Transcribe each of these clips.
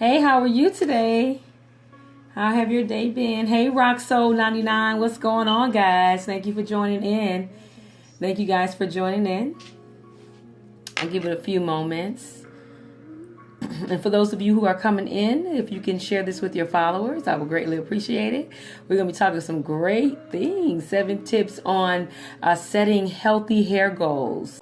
Hey, how are you today? How have your day been? Hey, Rock Soul 99, what's going on, guys? Thank you for joining in. Thank you guys for joining in. I'll give it a few moments. And for those of you who are coming in, if you can share this with your followers, I would greatly appreciate it. We're going to be talking some great things. 7 tips on setting healthy hair goals.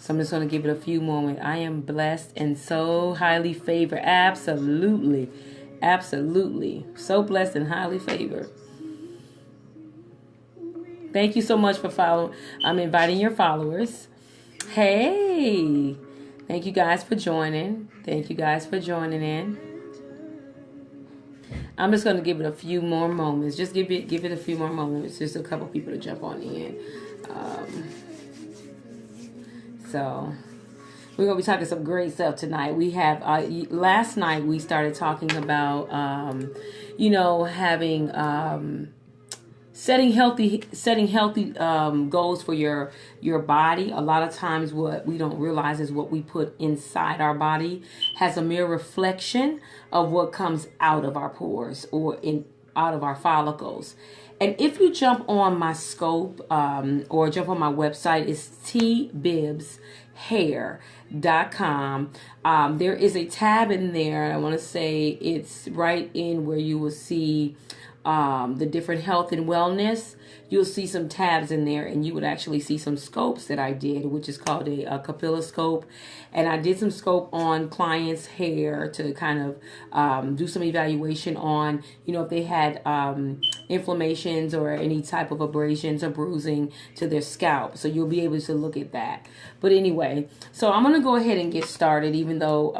So I'm just going to give it a few moments. I am blessed and so highly favored. Absolutely. Absolutely. So blessed and highly favored. Thank you so much for following. I'm inviting your followers. Hey. Thank you guys for joining. Thank you guys for joining in. I'm just going to give it a few more moments. Just give it a few more moments. Just a couple people to jump on in. So we're going to be talking some great stuff tonight. We have, last night we started talking about, having, setting healthy goals for your body. A lot of times what we don't realize is what we put inside our body has a mere reflection of what comes out of our pores or out of our follicles. And if you jump on my scope or jump on my website, it's tbibshair.com. There is a tab in there. I want to say it's right in where you will see the different health and wellness. You'll see some tabs in there, and you would actually see some scopes that I did, which is called a capilla scope. And I did some scope on clients' hair to kind of do some evaluation on, if they had inflammations or any type of abrasions or bruising to their scalp. So you'll be able to look at that. But anyway, so I'm going to go ahead and get started, even though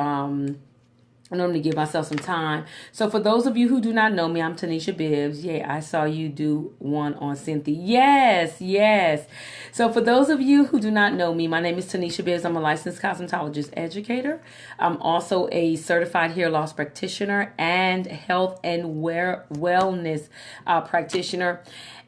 I normally give myself some time. So for those of you who do not know me, I'm Tanisha Bibbs. Yeah, I saw you do one on Cynthia. Yes. So for those of you who do not know me, my name is Tanisha Bibbs. I'm a licensed cosmetologist educator. I'm also a certified hair loss practitioner and health and wellness practitioner.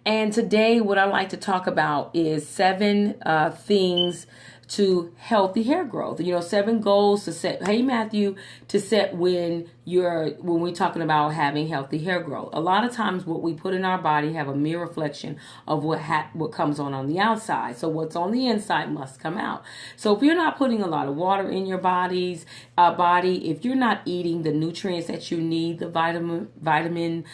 And today what I like to talk about is 7 things to healthy hair growth. 7 goals to set. Hey, Matthew, to set when we're talking about having healthy hair growth. A lot of times what we put in our body have a mere reflection of what comes on the outside. So what's on the inside must come out. So if you're not putting a lot of water in your body, if you're not eating the nutrients that you need, the vitamin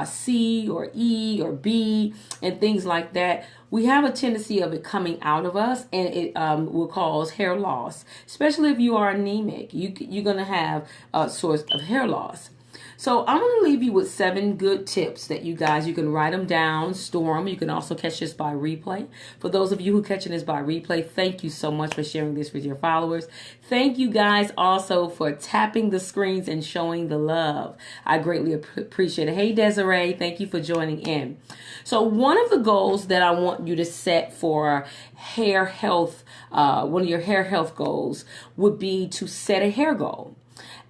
C or E or B and things like that, we have a tendency of it coming out of us, and it will cause hair loss. Especially if you are anemic, you're going to have a source of hair loss. So I'm going to leave you with 7 good tips that you can write them down, store them. You can also catch this by replay. For those of you who are catching this by replay, thank you so much for sharing this with your followers. Thank you guys also for tapping the screens and showing the love. I greatly appreciate it. Hey, Desiree, thank you for joining in. So one of the goals that I want you to set for hair health, one of your hair health goals would be to set a hair goal.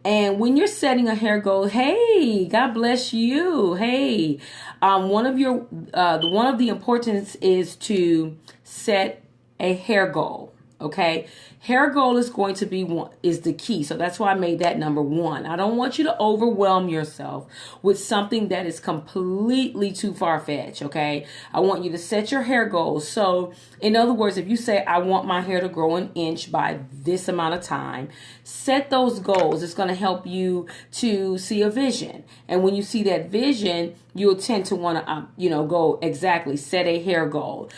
And when you're setting a hair goal, hey, God bless you. Hey, one of the importance is to set a hair goal. Okay, hair goal is going to be the key. So that's why I made that number 1. I don't want you to overwhelm yourself with something that is completely too far-fetched. Okay, I want you to set your hair goals. So in other words, if you say, I want my hair to grow an inch by this amount of time, set those goals. It's going to help you to see a vision. And when you see that vision, you'll tend to want to, go exactly set a hair goal.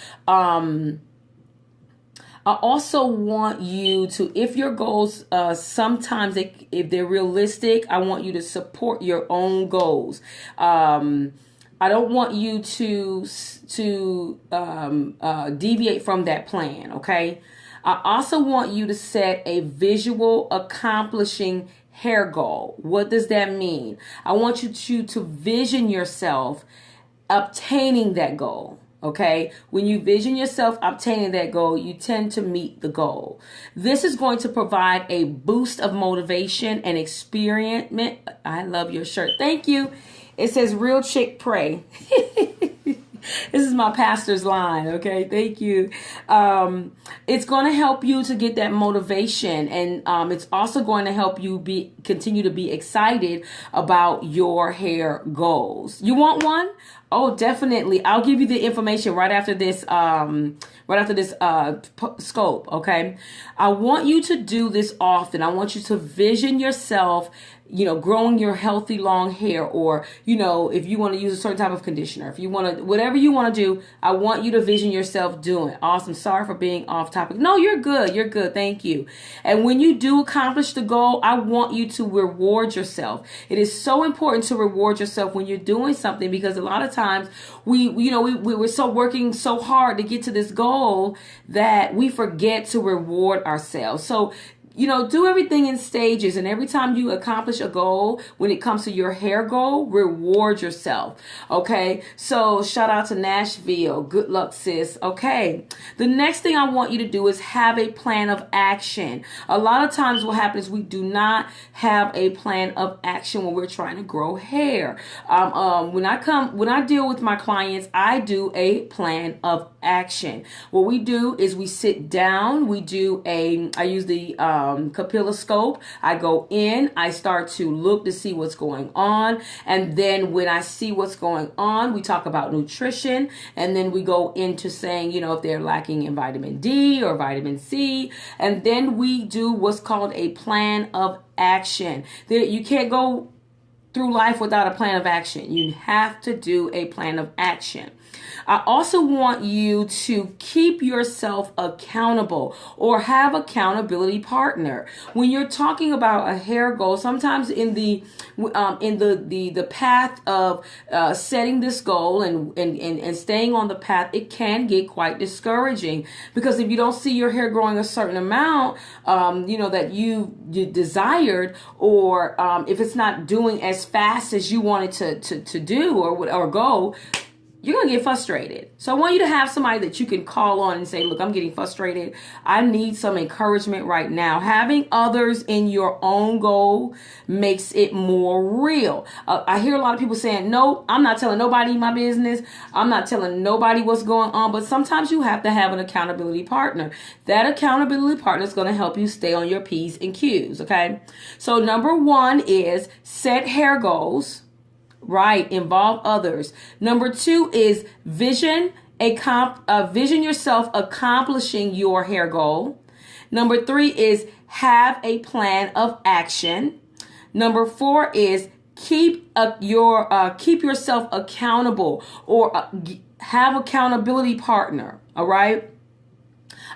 I also want you to, if your goals, sometimes if they're realistic, I want you to support your own goals. I don't want you to deviate from that plan. Okay. I also want you to set a visual accomplishing hair goal. What does that mean? I want you to vision yourself obtaining that goal. Okay, when you vision yourself obtaining that goal, you tend to meet the goal. This is going to provide a boost of motivation and experiment. I love your shirt. Thank you. It says real chick pray. This is my pastor's line. Okay. Thank you. It's going to help you to get that motivation. And it's also going to help you continue to be excited about your hair goals. You want one? Oh, definitely. I'll give you the information right after this, scope. Okay. I want you to do this often. I want you to vision yourself, growing your healthy long hair, or, if you want to use a certain type of conditioner, if you want to, whatever you want to do, I want you to vision yourself doing. Awesome. Sorry for being off topic. No, you're good. You're good. Thank you. And when you do accomplish the goal, I want you to reward yourself. It is so important to reward yourself when you're doing something, because a lot of times we're so working so hard to get to this goal that we forget to reward ourselves. So, do everything in stages. And every time you accomplish a goal, when it comes to your hair goal, reward yourself. Okay. So shout out to Nashville. Good luck, sis. Okay. The next thing I want you to do is have a plan of action. A lot of times what happens, we do not have a plan of action when we're trying to grow hair. When I deal with my clients, I do a plan of action. What we do is we sit down, I use the capilloscope. I go in, I start to look to see what's going on. And then when I see what's going on, we talk about nutrition. And then we go into saying, if they're lacking in vitamin D or vitamin C. And then we do what's called a plan of action. You can't go through life without a plan of action. You have to do a plan of action. I also want you to keep yourself accountable, or have accountability partner. When you're talking about a hair goal, sometimes in the path of setting this goal and staying on the path, it can get quite discouraging, because if you don't see your hair growing a certain amount, that you desired, or if it's not doing as fast as you wanted to do or go, you're going to get frustrated. So I want you to have somebody that you can call on and say, look, I'm getting frustrated. I need some encouragement right now. Having others in your own goal makes it more real. I hear a lot of people saying, no, I'm not telling nobody my business. I'm not telling nobody what's going on. But sometimes you have to have an accountability partner. That accountability partner is going to help you stay on your P's and Q's. Okay. So number one is set hair goals. Right. Involve others. Number two is vision yourself accomplishing your hair goal. Number three is have a plan of action. Number four is keep yourself accountable, or have accountability partner. All right.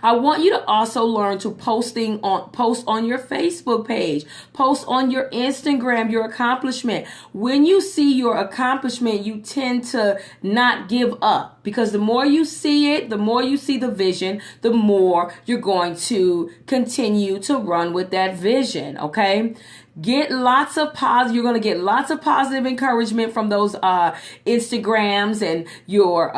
I want you to also learn to post on your Facebook page, post on your Instagram, your accomplishment. When you see your accomplishment, you tend to not give up, because the more you see it, the more you see the vision, the more you're going to continue to run with that vision. Okay. You're going to get lots of positive encouragement from those Instagrams and your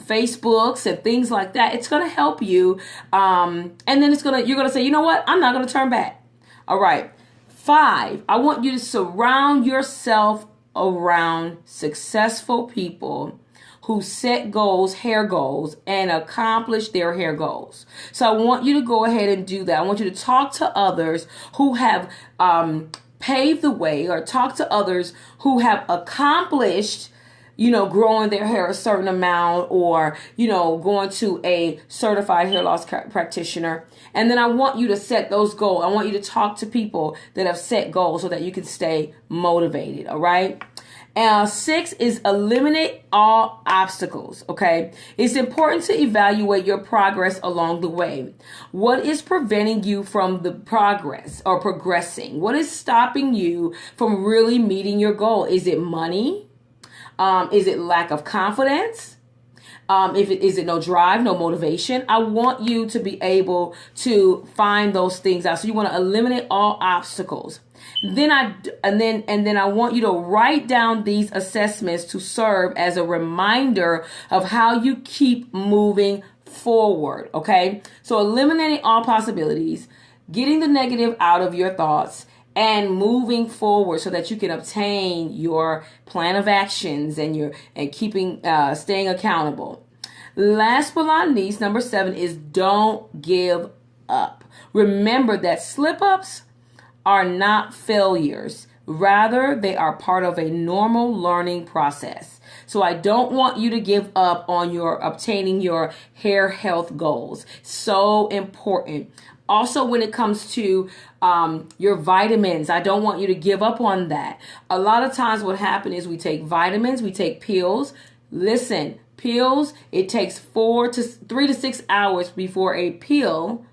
Facebooks and things like that. It's going to help you. And then you're going to say, you know what? I'm not going to turn back. All right. 5, I want you to surround yourself around successful people who set goals, hair goals, and accomplish their hair goals. So I want you to go ahead and do that. I want you to talk to others who have paved the way, or talk to others who have accomplished, growing their hair a certain amount, or, going to a certified hair loss practitioner. And then I want you to set those goals. I want you to talk to people that have set goals so that you can stay motivated. All right. 6 is eliminate all obstacles. Okay. It's important to evaluate your progress along the way. What is preventing you from the progress or progressing? What is stopping you from really meeting your goal? Is it money? Is it lack of confidence? Is it no drive, no motivation? I want you to be able to find those things out. So you want to eliminate all obstacles. Then I want you to write down these assessments to serve as a reminder of how you keep moving forward. Okay. So eliminating all possibilities, getting the negative out of your thoughts, and moving forward so that you can obtain your plan of actions and keeping staying accountable. Last but not least, number 7 is don't give up. Remember that slip-ups are not failures. Rather, they are part of a normal learning process. So I don't want you to give up on your obtaining your hair health goals. So important. Also, when it comes to your vitamins, I don't want you to give up on that. A lot of times what happens is we take vitamins, we take pills. Listen, pills, it takes 3 to 6 hours before a pill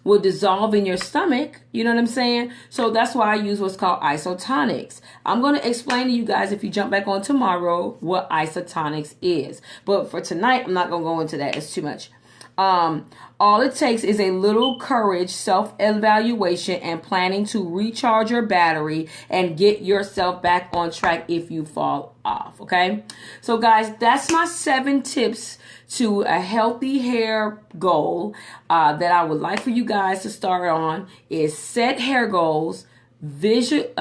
will dissolve in your stomach. You know what I'm saying? So that's why I use what's called isotonics. I'm going to explain to you guys, if you jump back on tomorrow, what isotonics is. But for tonight, I'm not going to go into that. It's too much. All it takes is a little courage, self-evaluation, and planning to recharge your battery and get yourself back on track if you fall off. Okay. So guys, that's my 7 tips to a healthy hair goal that I would like for you guys to start on. Is set hair goals, visualize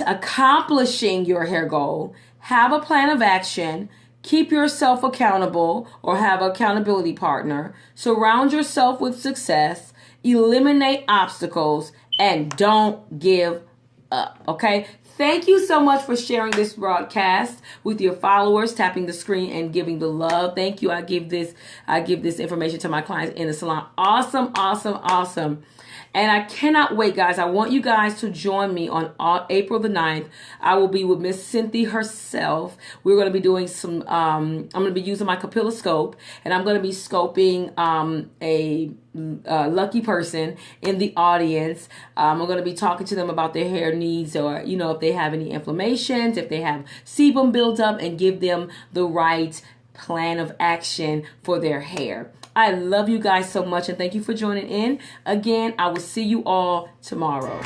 accomplishing your hair goal, have a plan of action, keep yourself accountable or have an accountability partner, surround yourself with success, eliminate obstacles, and don't give up. Okay? Thank you so much for sharing this broadcast with your followers, tapping the screen and giving the love. Thank you. I give this information to my clients in the salon. Awesome, awesome, awesome. And I cannot wait, guys. I want you guys to join me on April the 9th. I will be with Miss Cynthia herself. We're going to be doing some, I'm going to be using my capilloscope, and I'm going to be scoping a lucky person in the audience. I'm going to be talking to them about their hair needs, or, if they have any inflammations, if they have sebum buildup, and give them the right plan of action for their hair. I love you guys so much, and thank you for joining in. Again, I will see you all tomorrow.